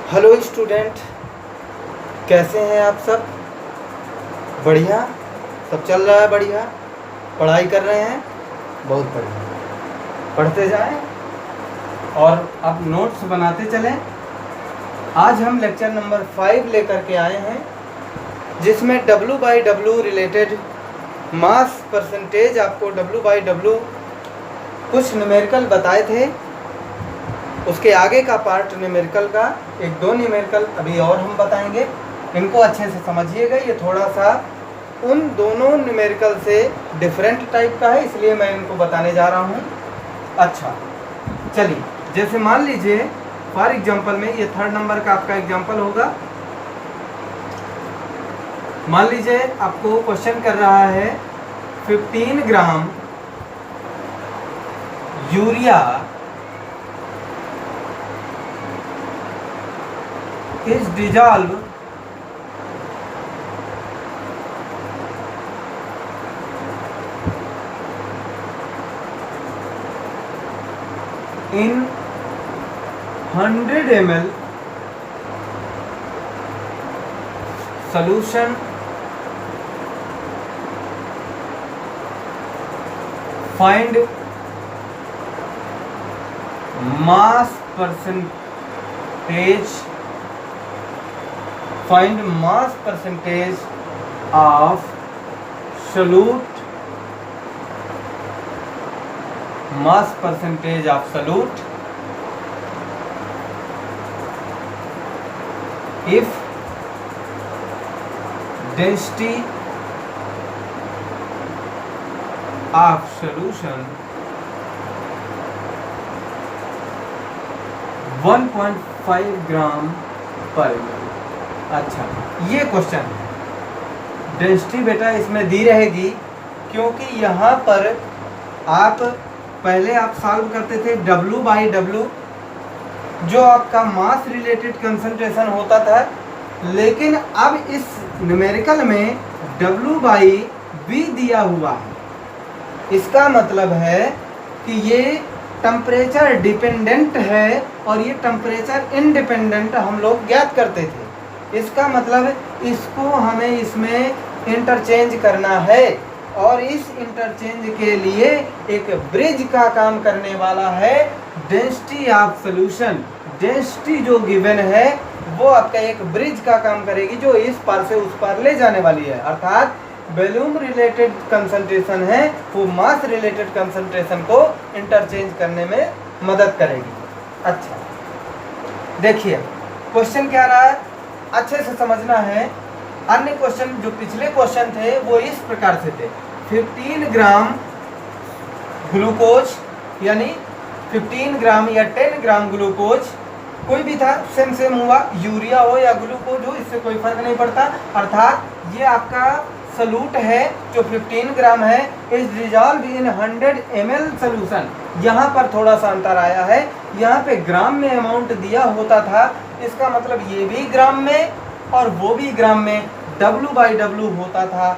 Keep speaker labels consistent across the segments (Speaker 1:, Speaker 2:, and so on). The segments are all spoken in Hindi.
Speaker 1: हेलो स्टूडेंट, कैसे हैं आप सब? बढ़िया, सब चल रहा है बढ़िया। पढ़ाई कर रहे हैं, बहुत बढ़िया। पढ़ते जाएं और अब नोट्स बनाते चलें। आज हम लेक्चर नंबर 5 लेकर के आए हैं, जिसमें W/W रिलेटेड मास परसेंटेज, आपको W/W कुछ न्यूमेरिकल बताए थे। उसके आगे का पार्ट न्यूमेरिकल का, 1-2 न्यूमेरिकल अभी और हम बताएंगे। इनको अच्छे से समझिएगा, ये थोड़ा सा उन दोनों न्यूमेरिकल से डिफरेंट टाइप का है, इसलिए मैं इनको बताने जा रहा हूँ। अच्छा, चलिए, जैसे मान लीजिए फॉर एग्जांपल में ये 3rd नंबर का आपका एग्जांपल होगा। मान लीजिए आपको क्वेश्चन कर रहा है 15 gram urea is dissolved in 100 ml solution. Find mass percentage. Find mass percentage of solute. Mass percentage of solute if density of solution 1.5 ग्राम पर ml। अच्छा, ये क्वेश्चन है। डेंसिटी बेटा इसमें दी रहेगी, क्योंकि यहाँ पर आप पहले आप सॉल्व करते थे W/W, जो आपका मास रिलेटेड कंसंट्रेशन होता था, लेकिन अब इस न्यूमेरिकल में W/V दिया हुआ है। इसका मतलब है कि ये टेम्परेचर डिपेंडेंट है और ये टेम्परेचर इंडिपेंडेंट हम लोग ज्ञात करते थे। इसका मतलब इसको हमें इसमें इंटरचेंज करना है, और इस इंटरचेंज के लिए एक ब्रिज का काम करने वाला है डेंसिटी ऑफ सॉल्यूशन। डेंसिटी जो गिवन है वो आपका एक ब्रिज का काम करेगी, जो इस पार से उस पार ले जाने वाली है। अर्थात वॉल्यूम रिलेटेड कंसंट्रेशन है, वो मास रिलेटेड कंसंट्रेशन को इंटरचेंज करने में मदद करेगी। अच्छा, देखिए क्वेश्चन क्या रहा है, अच्छे से समझना है। अन्य क्वेश्चन जो पिछले क्वेश्चन थे वो इस प्रकार से थे। 15 ग्राम ग्लूकोज, यानी 15 ग्राम या 10 ग्राम ग्लूकोज, कोई भी था, सेम हुआ, यूरिया हो या ग्लूकोज हो, इससे कोई फर्क नहीं पड़ता। अर्थात ये आपका सॉल्यूट है जो 15 ग्राम है, is dissolve in 100 ml solution. यहाँ पर थोड़ा सा अंतर आया है, यहाँ पे ग्राम में अमाउंट दिया होता था, इसका मतलब ये भी ग्राम में और वो भी ग्राम में W/W होता था।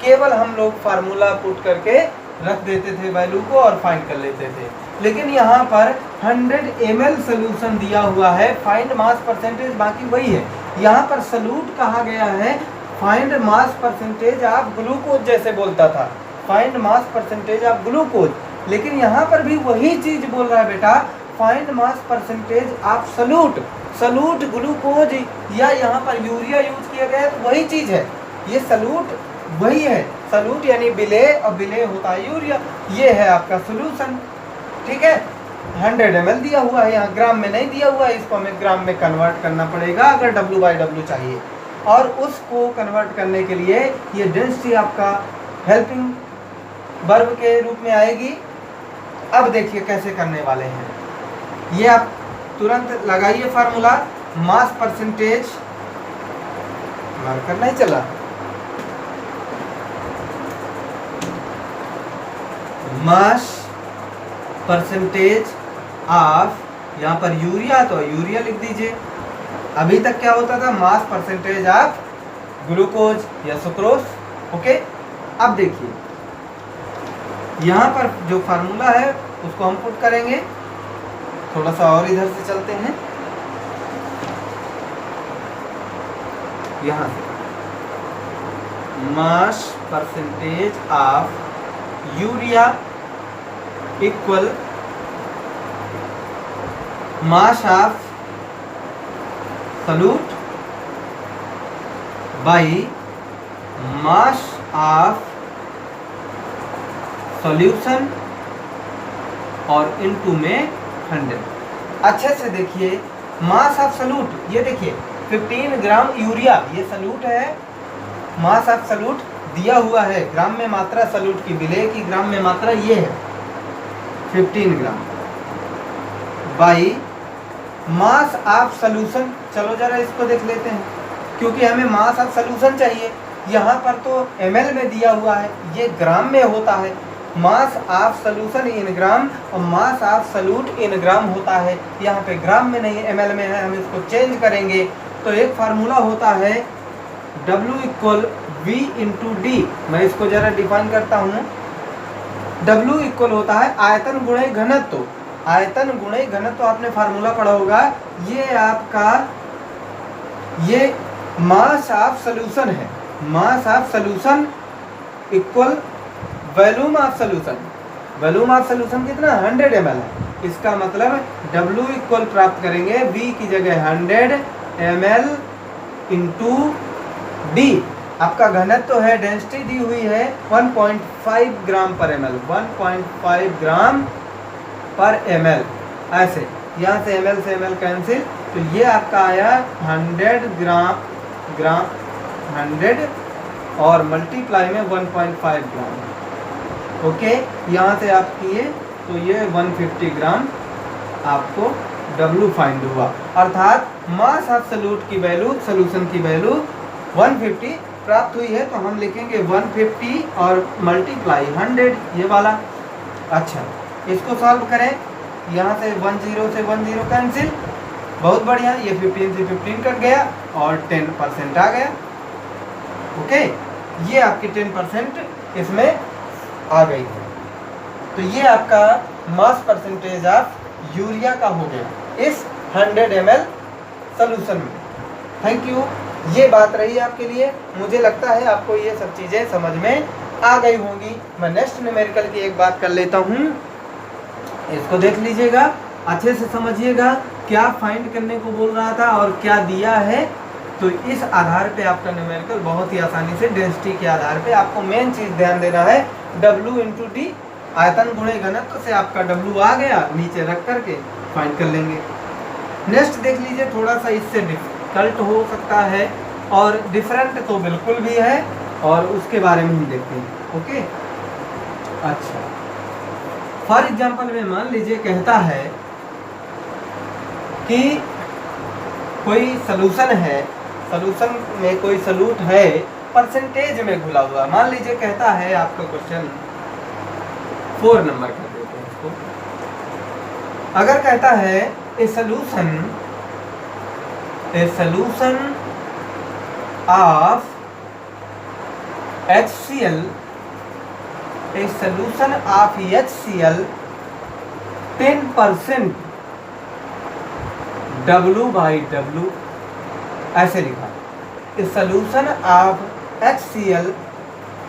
Speaker 1: केवल हम लोग फार्मूला पुट करके रख देते थे वैल्यू को और फाइंड कर लेते थे। लेकिन यहाँ पर 100 ml सोल्यूशन दिया हुआ है, फाइंड मास परसेंटेज बाकी वही है। यहाँ पर सॉल्यूट कहा गया है, find mass percentage of glucose जैसे बोलता था, find mass percentage of glucose, लेकिन यहाँ पर भी वही चीज बोल रहा है बेटा, find mass percentage of solute. Solute glucose या यहाँ पर यूरिया यूज किया गया है, तो वही चीज है, ये सॉल्यूट वही है। सॉल्यूट यानी विलेय, और विलेय होता है यूरिया। ये है आपका सोल्यूशन, ठीक है। 100 ml दिया हुआ है, यहाँ ग्राम में नहीं दिया हुआ है, इसको हमें ग्राम में कन्वर्ट करना पड़ेगा अगर W/W चाहिए, और उसको कन्वर्ट करने के लिए ये डेंसिटी आपका हेल्पिंग वर्ब के रूप में आएगी। अब देखिए कैसे करने वाले हैं, ये आप तुरंत लगाइए फार्मूला। मास परसेंटेज, मार्कर नहीं चला, मास परसेंटेज ऑफ, यहाँ पर यूरिया तो यूरिया लिख दीजिए। अभी तक क्या होता था, मास परसेंटेज ऑफ ग्लूकोज या सुक्रोज। ओके, अब देखिए यहाँ पर जो फार्मूला है उसको हम पुट करेंगे। थोड़ा सा और इधर से चलते हैं। यहाँ से mass percentage of urea equal mass of solute by mass of solution और इनटू में 100। अच्छे से देखिए, मास ऑफ सॉल्यूट, ये देखिए 15 ग्राम यूरिया, ये सॉल्यूट है, मास ऑफ सॉल्यूट दिया हुआ है, ग्राम में मात्रा सॉल्यूट की, विलेय की ग्राम में मात्रा ये है 15 ग्राम, बाई मास ऑफ सॉल्यूशन। चलो जरा इसको देख लेते हैं, क्योंकि हमें मास ऑफ सॉल्यूशन चाहिए। यहाँ पर तो ml में दिया हुआ है, ये ग्राम में होता है। मास ऑफ सॉल्यूशन इन ग्राम और मास ऑफ सॉल्यूट इन ग्राम होता है। यहाँ पे ग्राम में नहीं, ml में है, हम इसको चेंज करेंगे। तो एक फार्मूला होता है W equal V into D. मैं इसको जरा डिफाइन करता हूँ। W इक्वल होता है आयतन गुणे घनत्व। आयतन गुणे घनत्व आपने फार्मूला पढ़ा होगा। ये आपका ये मास ऑफ सॉल्यूशन है। Mass of solution equal volume of solution. Volume of solution कितना 100 ml है। इसका मतलब W इक्वल प्राप्त करेंगे V की जगह 100 ml इंटू डी। आपका घनत्व है, डेंसिटी दी हुई है 1.5 ग्राम पर ml, 1.5 ग्राम पर ml। ऐसे यहाँ से ml से ml कैंसिल, तो ये आपका आया 100 ग्राम 100 और मल्टीप्लाई में 1.5 ग्राम। ओके, यहाँ से आप किए तो ये 150 ग्राम आपको W फाइंड हुआ। अर्थात मास ऑफ सॉल्यूट की वैल्यू, सॉल्यूशन की वैल्यू 150 प्राप्त हुई है। तो हम लिखेंगे 150 और मल्टीप्लाई 100, ये वाला। अच्छा, इसको सॉल्व करें। यहाँ से 10 से 10 कैंसिल, बहुत बढ़िया। ये 15 से 15 कट गया और 10% आ गया। ओके, ये आपकी 10% इसमें आ गई है। तो ये आपका मास परसेंटेज ऑफ यूरिया का हो गया इस 100 ml सॉल्यूशन में। Thank you. ये बात रही आपके लिए। मुझे लगता है आपको ये सब चीज़ें समझ में आ गई होंगी। मैं नेक्स्ट न्यूमेरिकल की एक बात कर लेता हूँ, इसको देख लीजिएगा, अच्छे से समझिएगा क्या फाइंड करने को बोल रहा था और क्या दिया है। तो इस आधार पे आपका न्यूमेरिकल बहुत ही आसानी से डेंसिटी के आधार पे आपको मेन चीज़ ध्यान देना है, W इंटू डी, आयतन गुणे घनत्व से आपका W आ गया, नीचे रख करके फाइंड कर लेंगे। नेक्स्ट देख लीजिए, थोड़ा सा इससे डिफिकल्ट हो सकता है और डिफरेंट तो बिल्कुल भी है, और उसके बारे में हम देखते हैं। ओके, अच्छा, फॉर एग्जाम्पल में मान लीजिए कहता है कि कोई सॉल्यूशन है, सॉल्यूशन में कोई सॉल्यूट है, परसेंटेज में घुला हुआ। मान लीजिए कहता है आपका क्वेश्चन 4 नंबर कर देते हैं इसको। अगर कहता है ए solution of HCl, A solution of HCl 10% W/W, ऐसे लिखा। ए solution of HCl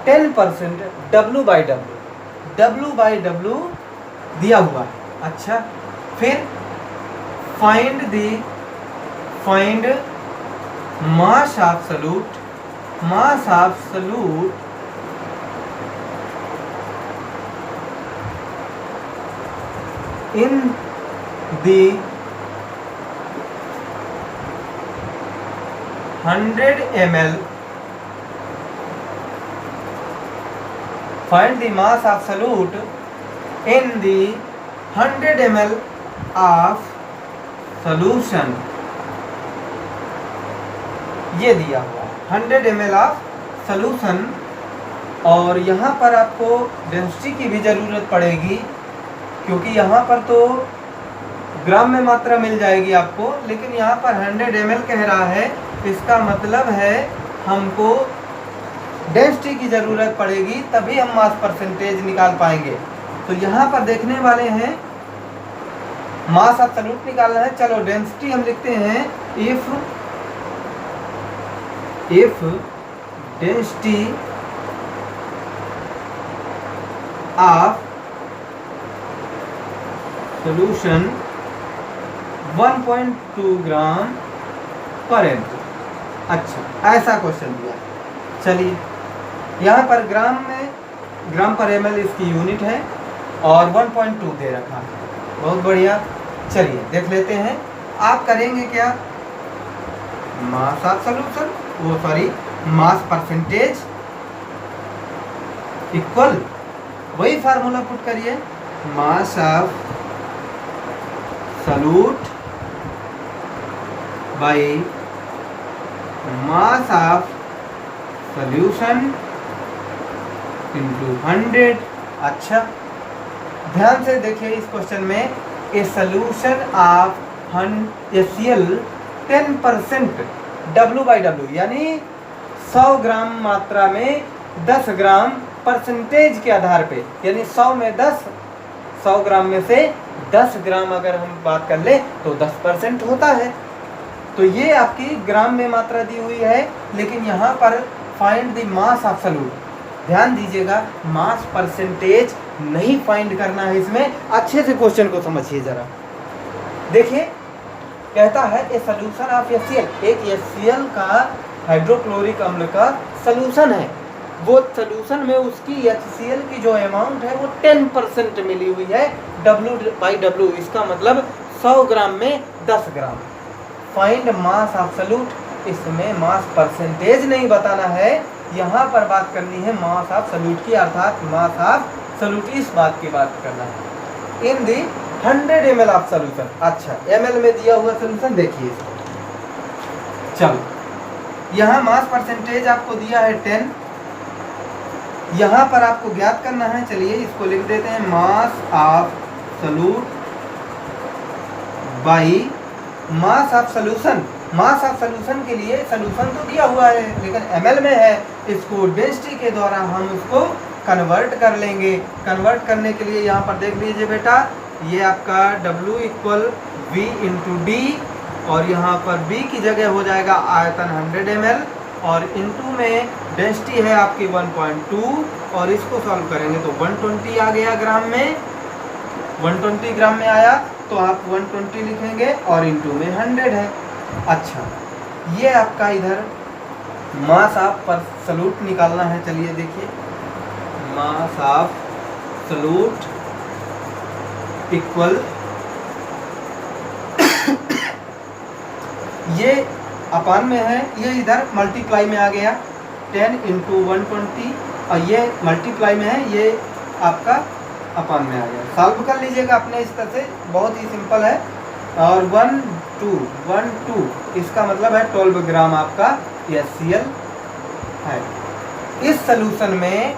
Speaker 1: 10% W/W, W/W दिया हुआ है। अच्छा, फिर find mass of solute, mass of solute in the 100 ml, find the mass of solute in the 100 ml of solution। ये दिया हुआ 100 ml ऑफ सॉल्यूशन, और यहाँ पर आपको डेंसिटी की भी ज़रूरत पड़ेगी, क्योंकि यहाँ पर तो ग्राम में मात्रा मिल जाएगी आपको, लेकिन यहाँ पर 100 ml कह रहा है। इसका मतलब है हमको डेंसिटी की ज़रूरत पड़ेगी, तभी हम मास परसेंटेज निकाल पाएंगे। तो यहाँ पर देखने वाले हैं मास ऑफ सॉल्यूट निकालना है। चलो डेंसिटी हम लिखते हैं, if if density of solution 1.2 ग्राम पर ml। अच्छा, ऐसा क्वेश्चन दिया। चलिए, यहाँ पर ग्राम में ग्राम पर ml इसकी यूनिट है और 1.2 दे रखा है। बहुत बढ़िया। चलिए देख लेते हैं। आप करेंगे क्या, मास ऑफ सॉल्यूशन, वो सॉरी मास परसेंटेज इक्वल, वही फार्मूला पुट करिए, mass of solute by mass of solution into 100। अच्छा, ध्यान से देखिए इस क्वेश्चन में, a solution of HCl 10% W/W, यानी 100 ग्राम मात्रा में 10 ग्राम परसेंटेज के आधार पे, यानी 100 में 10, 100 ग्राम में से 10 ग्राम अगर हम बात कर ले तो 10% होता है। तो ये आपकी ग्राम में मात्रा दी हुई है, लेकिन यहाँ पर find the mass of solute. ध्यान दीजिएगा, मास परसेंटेज नहीं फाइंड करना है इसमें। अच्छे से क्वेश्चन को समझिए जरा। देखिए, कहता है ए सोल्यूशन ऑफ HCl, एक HCl का हाइड्रोक्लोरिक अम्ल का सोल्यूशन है, वो सोल्यूशन में उसकी HCl की जो अमाउंट है वो 10% मिली हुई है W/W। इसका मतलब 100 ग्राम में 10 ग्राम। फाइंड मास ऑफ सॉल्यूट, इसमें मास परसेंटेज नहीं बताना है, यहाँ पर बात करनी है मास ऑफ सॉल्यूट की, अर्थात मास ऑफ सॉल्यूट, इस बात की बात करना है। इन दी 100 ml ऑफ सॉल्यूशन। अच्छा, ml में दिया हुआ सॉल्यूशन देखिए। चलो, यहाँ मास परसेंटेज आपको दिया है 10, यहाँ पर आपको ज्ञात करना है। चलिए इसको लिख देते हैं, mass of solute by mass of solution. Mass of solution के लिए सॉल्यूशन तो दिया हुआ है, लेकिन ml में है, इसको डेंसिटी के द्वारा हम उसको कन्वर्ट कर लेंगे। कन्वर्ट करने के लिए यहाँ पर देख लीजिए बेटा, ये आपका W = V/D, और यहाँ पर B की जगह हो जाएगा आयतन 100 ml, और इंटू में डेंसिटी है आपकी 1.2, और इसको सॉल्व करेंगे तो 120 आ गया ग्राम में। 120 ग्राम में आया तो आप 120 लिखेंगे और इंटू में 100 है। अच्छा, ये आपका इधर मास ऑफ सॉल्यूट निकालना है। चलिए देखिए, मास ऑफ सॉल्यूट इक्वल ये अपान में है, ये इधर मल्टीप्लाई में आ गया, 10 × 120, और ये मल्टीप्लाई में है, ये आपका अपान में आ गया। सॉल्व कर लीजिएगा अपने इस तरह से, बहुत ही सिंपल है। और 1 2 इसका मतलब है 12 ग्राम आपका HCl है। इस सॉल्यूशन में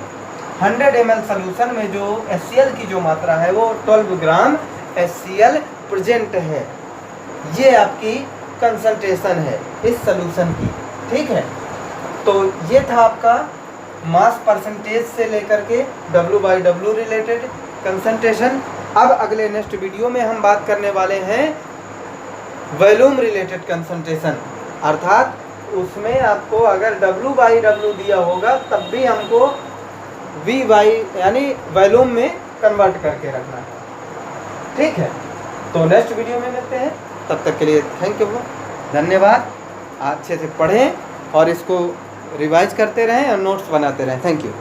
Speaker 1: 100 ml सॉल्यूशन में जो HCl की जो मात्रा है वो 12 ग्राम HCl प्रेजेंट है। ये आपकी कंसंट्रेशन है इस सॉल्यूशन की, ठीक है। तो ये था आपका मास परसेंटेज से लेकर के W/W रिलेटेड कंसंट्रेशन। अब अगले नेक्स्ट वीडियो में हम बात करने वाले हैं वॉल्यूम रिलेटेड कंसंट्रेशन, अर्थात उसमें आपको अगर W/W दिया होगा तब भी हमको V/ यानी वॉल्यूम में कन्वर्ट करके रखना है, ठीक है। तो नेक्स्ट वीडियो में मिलते हैं, तब तक के लिए थैंक यू, धन्यवाद। अच्छे से पढ़ें और इसको रिवाइज करते रहें और नोट्स बनाते रहें। Thank you.